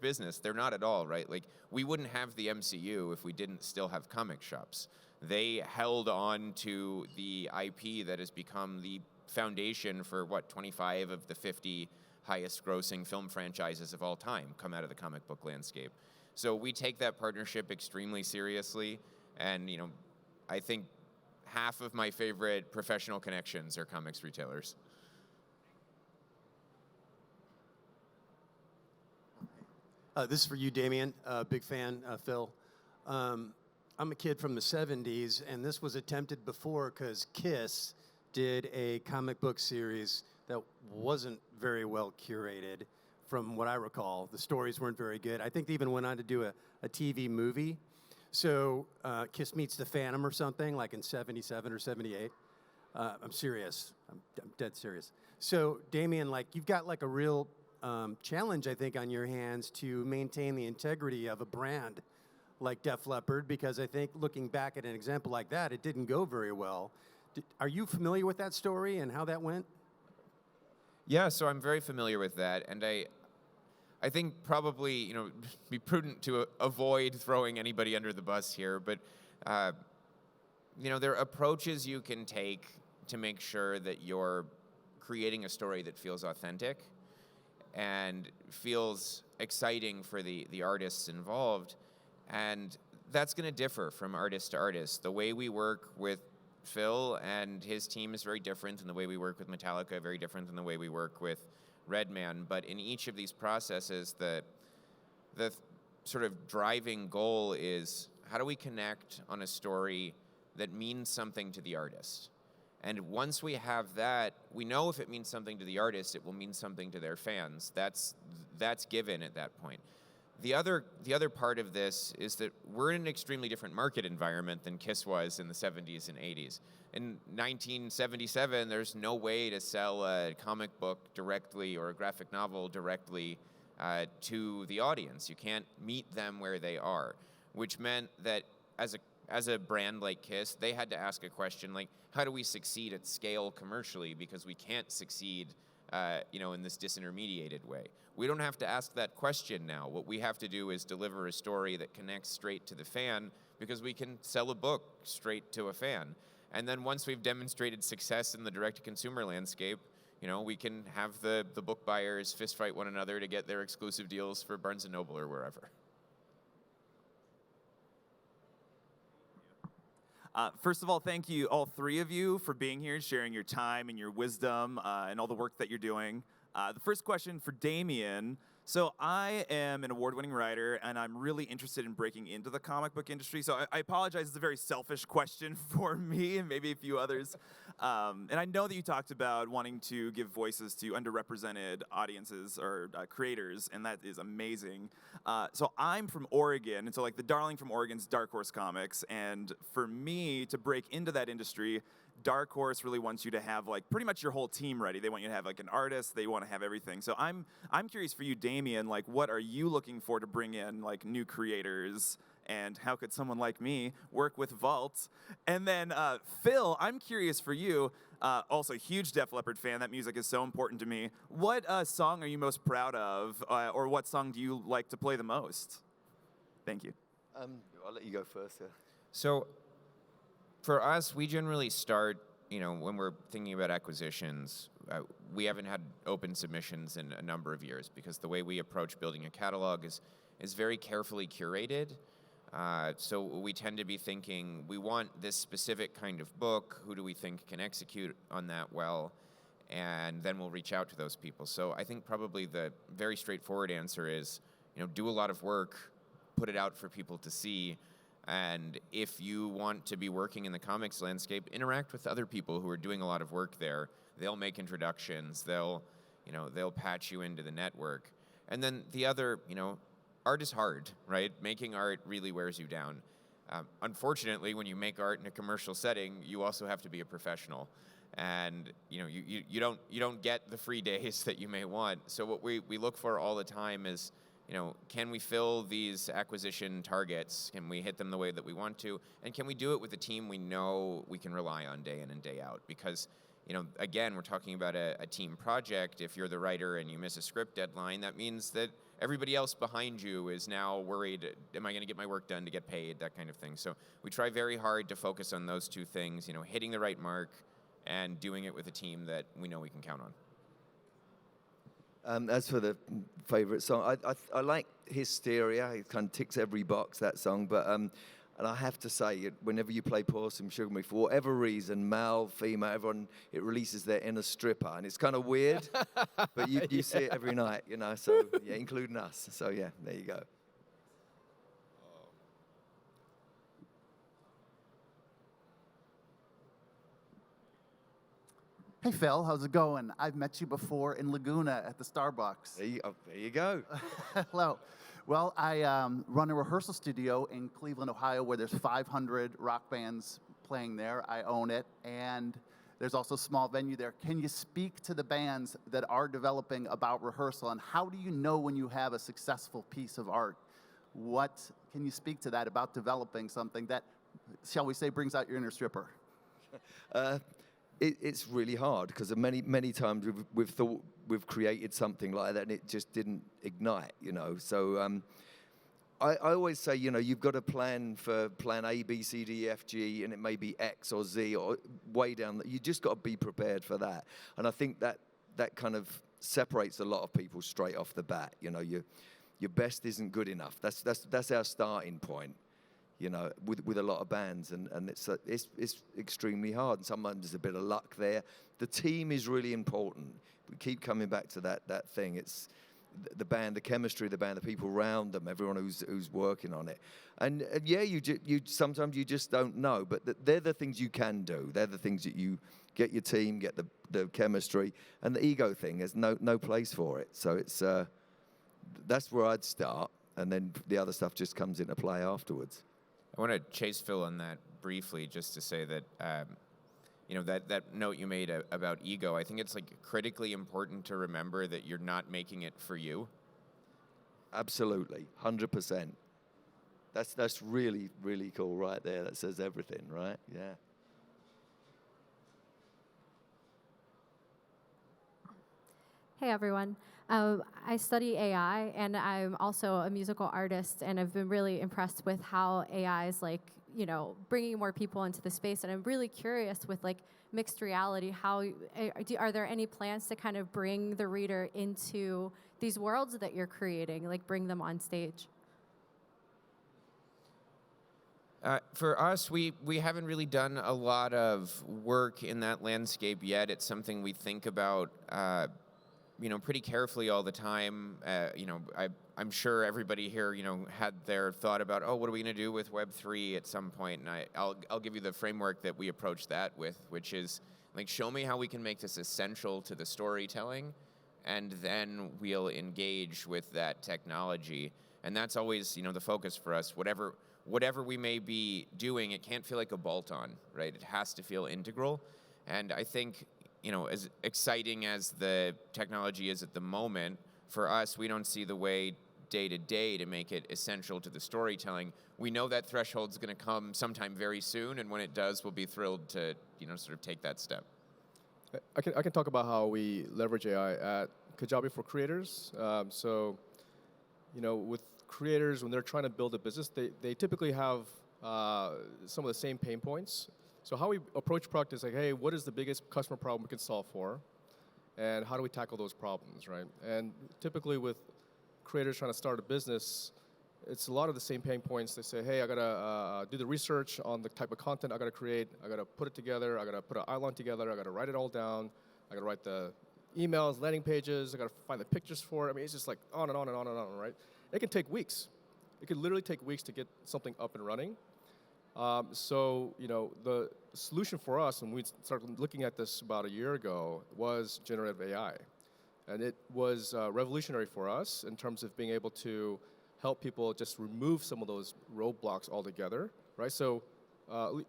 business. They're not at all, right? Like, we wouldn't have the MCU if we didn't still have comic shops. They held on to the IP that has become the foundation for, 25 of the 50 highest grossing film franchises of all time come out of the comic book landscape. So we take that partnership extremely seriously, and I think half of my favorite professional connections are comics retailers. This is for you, Damian. Big fan, Phil. I'm a kid from the 70s, and this was attempted before because Kiss did a comic book series that wasn't very well curated, from what I recall. The stories weren't very good. I think they even went on to do a TV movie. So Kiss meets the Phantom or something, like in 77 or 78. I'm serious. I'm dead serious. So, Damian, like, you've got like a real challenge, I think, on your hands to maintain the integrity of a brand like Def Leppard, because I think looking back at an example like that, it didn't go very well. Are you familiar with that story and how that went? Yeah, so I'm very familiar with that, and I think probably, be prudent to avoid throwing anybody under the bus here, but there are approaches you can take to make sure that you're creating a story that feels authentic and feels exciting for the artists involved. And that's going to differ from artist to artist. The way we work with Phil and his team is very different than the way we work with Metallica, very different than the way we work with Redman. But in each of these processes, the sort of driving goal is, how do we connect on a story that means something to the artist? And once we have that, we know if it means something to the artist, it will mean something to their fans. That's given at that point. The other part of this is that we're in an extremely different market environment than KISS was in the 70s and 80s. In 1977, there's no way to sell a comic book directly or a graphic novel directly to the audience. You can't meet them where they are, which meant that as a brand like KISS, they had to ask a question like, how do we succeed at scale commercially? Because we can't succeed in this disintermediated way. We don't have to ask that question now. What we have to do is deliver a story that connects straight to the fan, because we can sell a book straight to a fan. And then once we've demonstrated success in the direct-to-consumer landscape, we can have the book buyers fist fight one another to get their exclusive deals for Barnes & Noble or wherever. First of all, thank you, all three of you, for being here, sharing your time and your wisdom and all the work that you're doing. The first question for Damian. So I am an award-winning writer, and I'm really interested in breaking into the comic book industry. So I apologize, it's a very selfish question for me and maybe a few others. And I know that you talked about wanting to give voices to underrepresented audiences or creators, and that is amazing. So I'm from Oregon, and so like the darling from Oregon's Dark Horse Comics, and for me to break into that industry, Dark Horse really wants you to have like pretty much your whole team ready. They want you to have like an artist. They want to have everything. So I'm curious for you, Damian, like what are you looking for to bring in like new creators, and how could someone like me work with Vault? And then Phil, I'm curious for you, also huge Def Leppard fan. That music is so important to me. What song are you most proud of, or what song do you like to play the most? Thank you. I'll let you go first. Yeah. So for us, we generally start, when we're thinking about acquisitions, we haven't had open submissions in a number of years, because the way we approach building a catalog is very carefully curated. So we tend to be thinking, we want this specific kind of book. Who do we think can execute on that well? And then we'll reach out to those people. So I think probably the very straightforward answer is, do a lot of work, put it out for people to see. And if you want to be working in the comics landscape, interact with other people who are doing a lot of work there. They'll make introductions. They'll patch you into the network. And then the other, art is hard, right? Making art really wears you down. Unfortunately, when you make art in a commercial setting, you also have to be a professional. And you don't get the free days that you may want. So what we look for all the time is, can we fill these acquisition targets? Can we hit them the way that we want to? And can we do it with a team we know we can rely on day in and day out? Because, again, we're talking about a team project. If you're the writer and you miss a script deadline, that means that everybody else behind you is now worried, am I going to get my work done to get paid, that kind of thing. So we try very hard to focus on those two things, hitting the right mark and doing it with a team that we know we can count on. As for the favorite song, I like Hysteria. It kind of ticks every box, that song. But and I have to say, whenever you play Pour Some Sugar on Me, for whatever reason, male, female, everyone, it releases their inner stripper, and it's kind of weird. But you see it every night, So yeah, including us. So yeah, there you go. Hey, Phil, how's it going? I've met you before in Laguna at the Starbucks. There you go. Hello. Well, I run a rehearsal studio in Cleveland, Ohio, where there's 500 rock bands playing there. I own it, and there's also a small venue there. Can you speak to the bands that are developing about rehearsal, and how do you know when you have a successful piece of art? What can you speak to that about developing something that, shall we say, brings out your inner stripper? It's really hard, because many times we've thought we've created something like that and it just didn't ignite, So I always say, you've got to plan for plan A, B, C, D, F, G, and it may be X or Z or way down. You just got to be prepared for that. And I think that kind of separates a lot of people straight off the bat. your best isn't good enough. That's our starting point, you know, with a lot of bands, and it's extremely hard. And sometimes there's a bit of luck there. The team is really important. We keep coming back to that thing. It's the band, the chemistry of the band, the people around them, everyone who's working on it. And yeah, you sometimes you just don't know, but they're the things you can do. They're the things that you get your team, get the chemistry, and the ego thing. There's no place for it. So it's that's where I'd start, and then the other stuff just comes into play afterwards. I want to chase Phil on that briefly, just to say that that note you made about ego. I think it's like critically important to remember that you're not making it for you. Absolutely, 100%. That's really, really cool right there. That says everything, right? Yeah. Hey everyone. I study AI, and I'm also a musical artist, and I've been really impressed with how AI is bringing more people into the space. And I'm really curious with mixed reality, are there any plans to kind of bring the reader into these worlds that you're creating, bring them on stage? For us, we haven't really done a lot of work in that landscape yet. It's something we think about pretty carefully all the time. I'm sure everybody here, had their thought about, what are we going to do with Web3 at some point? And I'll give you the framework that we approach that with, which is show me how we can make this essential to the storytelling, and then we'll engage with that technology. And that's always, the focus for us. Whatever we may be doing, it can't feel like a bolt-on, right? It has to feel integral. And I think, as exciting as the technology is at the moment, for us, we don't see the way day to day to make it essential to the storytelling. We know that threshold's going to come sometime very soon, and when it does, we'll be thrilled to, sort of take that step. I can talk about how we leverage AI at Kajabi for creators. With creators, when they're trying to build a business, they typically have some of the same pain points. So how we approach product is hey, what is the biggest customer problem we can solve for? And how do we tackle those problems, right? And typically with creators trying to start a business, it's a lot of the same pain points. They say, hey, I gotta do the research on the type of content I gotta create. I gotta put it together. I gotta put an outline together. I gotta write it all down. I gotta write the emails, landing pages. I gotta find the pictures for it. I mean, it's just on and on and on and on, right? It can take weeks. It can literally take weeks to get something up and running. The solution for us, when we started looking at this about a year ago, was generative AI. And it was revolutionary for us in terms of being able to help people just remove some of those roadblocks altogether, right? So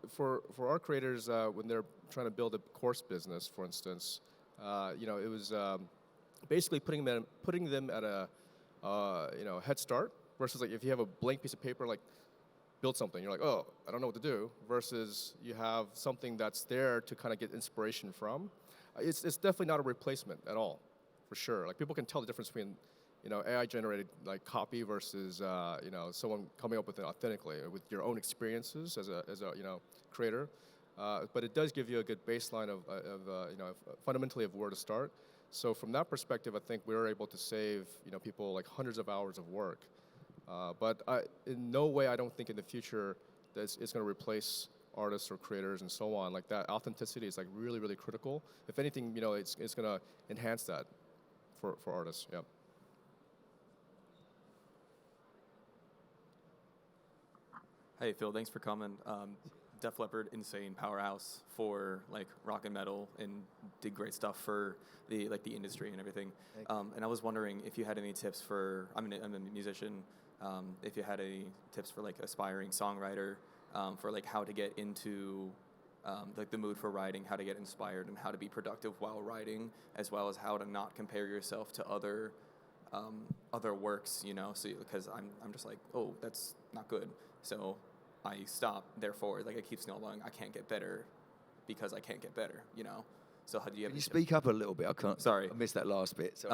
for our creators, when they're trying to build a course business, for instance, it was basically putting them at a head start versus if you have a blank piece of paper, build something. You're I don't know what to do, versus you have something that's there to kind of get inspiration from. It's definitely not a replacement at all, for sure. People can tell the difference between, AI-generated copy versus, someone coming up with it authentically with your own experiences as a creator. But it does give you a good baseline of fundamentally of where to start. So from that perspective, I think we were able to save, people hundreds of hours of work. But in no way, I don't think in the future that it's going to replace artists or creators and so on. That authenticity is really, really critical. If anything, it's going to enhance that for artists. Yeah. Hey Phil, thanks for coming. Def Leppard, insane powerhouse for rock and metal, and did great stuff for the industry and everything. And I was wondering if you had any tips for I'm a musician. If you had any tips for aspiring songwriter, for how to get into the mood for writing, how to get inspired, and how to be productive while writing, as well as how to not compare yourself to other works, so because I'm just oh, that's not good, so I stop. Therefore, I keep snowballing. I can't get better because I can't get better, So how do you have? Can you speak up a little bit? I can't. Sorry, I missed that last bit. So.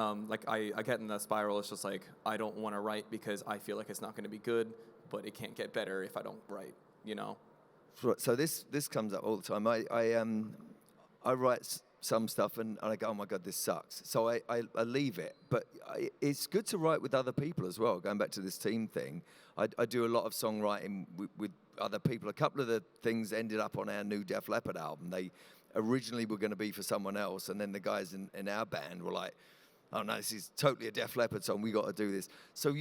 I get in that spiral. It's just I don't want to write because I feel like it's not going to be good, but it can't get better if I don't write. So this comes up all the time. I write some stuff and I go, oh my God, this sucks. So I leave it. But it's good to write with other people as well. Going back to this team thing, I do a lot of songwriting with other people. A couple of the things ended up on our new Def Leppard album. They originally were going to be for someone else, and then the guys in our band were like, oh no, this is totally a Def Leppard song, we got to do this. So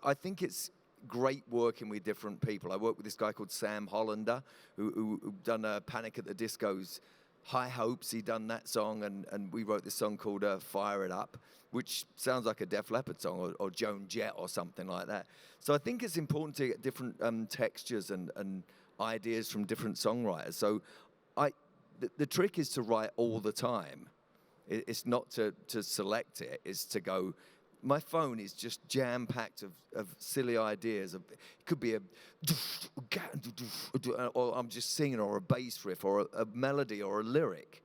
I think it's great working with different people. I work with this guy called Sam Hollander, who done Panic at the Disco's High Hopes. He done that song, and we wrote this song called Fire It Up, which sounds like a Def Leppard song, or Joan Jett or something like that. So I think it's important to get different textures and ideas from different songwriters. So the trick is to write all the time. It's not to select it, it's to go, my phone is just jam-packed of silly ideas. It could be or I'm just singing, or a bass riff, or a melody, or a lyric.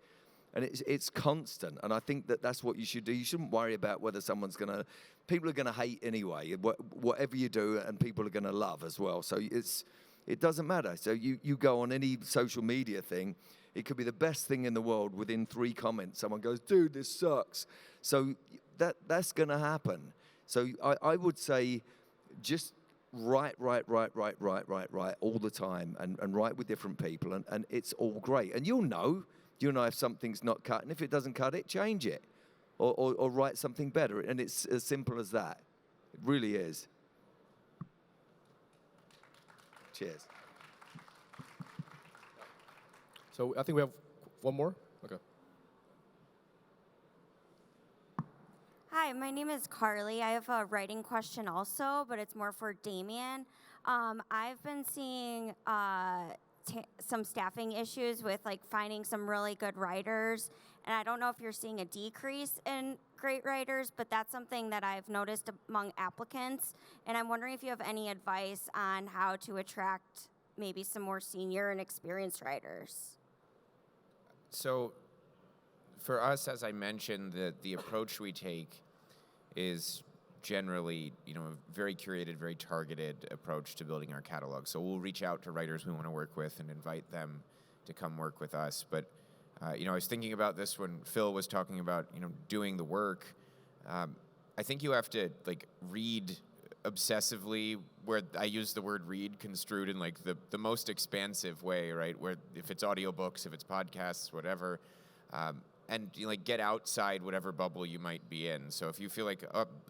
And it's constant. And I think that's what you should do. You shouldn't worry about whether people are going to hate anyway, whatever you do, and people are going to love as well. So it doesn't matter. So you go on any social media thing, it could be the best thing in the world. Within 3 comments, someone goes, dude, this sucks. So that's going to happen. So I would say just write all the time, and write with different people, and it's all great. And you'll know if something's not cut, and if it doesn't cut it, change it, or write something better. And it's as simple as that. It really is. Cheers. So I think we have one more. Okay. Hi, my name is Carly. I have a writing question also, but it's more for Damian. I've been seeing some staffing issues with finding some really good writers, and I don't know if you're seeing a decrease in great writers, but that's something that I've noticed among applicants, and I'm wondering if you have any advice on how to attract maybe some more senior and experienced writers. So for us, as I mentioned, the approach we take is generally, a very curated, very targeted approach to building our catalog. So we'll reach out to writers we want to work with and invite them to come work with us. But, I was thinking about this when Phil was talking about, doing the work. I think you have to, read obsessively, where I use the word read construed in the most expansive way, right? Where if it's audiobooks, if it's podcasts, whatever, and get outside whatever bubble you might be in. So if you feel like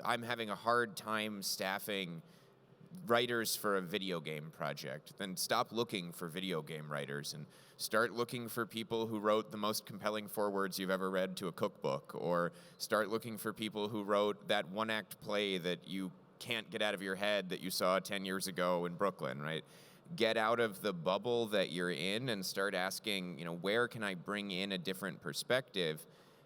I'm having a hard time staffing writers for a video game project, then stop looking for video game writers and start looking for people who wrote the most compelling forewords you've ever read to a cookbook, or start looking for people who wrote that one-act play that you can't get out of your head that you saw 10 years ago in Brooklyn, right? Get out of the bubble that you're in and start asking, where can I bring in a different perspective?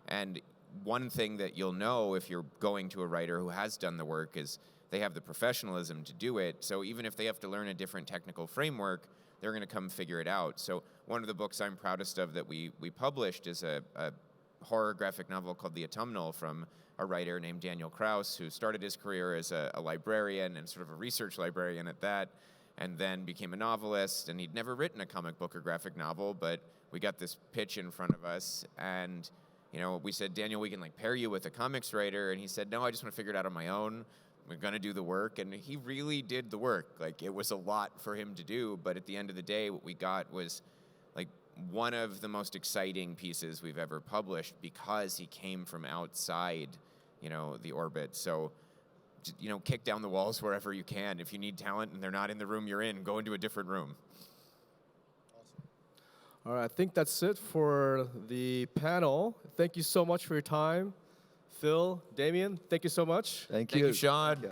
And one thing that you'll know if you're going to a writer who has done the work is they have the professionalism to do it. So even if they have to learn a different technical framework, they're going to come figure it out. So one of the books I'm proudest of that we published is a horror graphic novel called The Autumnal from a writer named Daniel Kraus, who started his career as a librarian and sort of a research librarian at that, and then became a novelist. And he'd never written a comic book or graphic novel, but we got this pitch in front of us, and we said, Daniel, we can pair you with a comics writer. And he said, no, I just want to figure it out on my own. We're going to do the work. And he really did the work. It was a lot for him to do, but at the end of the day, what we got was one of the most exciting pieces we've ever published, because he came from outside the orbit. So, kick down the walls wherever you can. If you need talent and they're not in the room you're in, go into a different room. Awesome. All right, I think that's it for the panel. Thank you so much for your time. Phil, Damian, thank you so much. Thank you. Thank you, Sean. Yeah.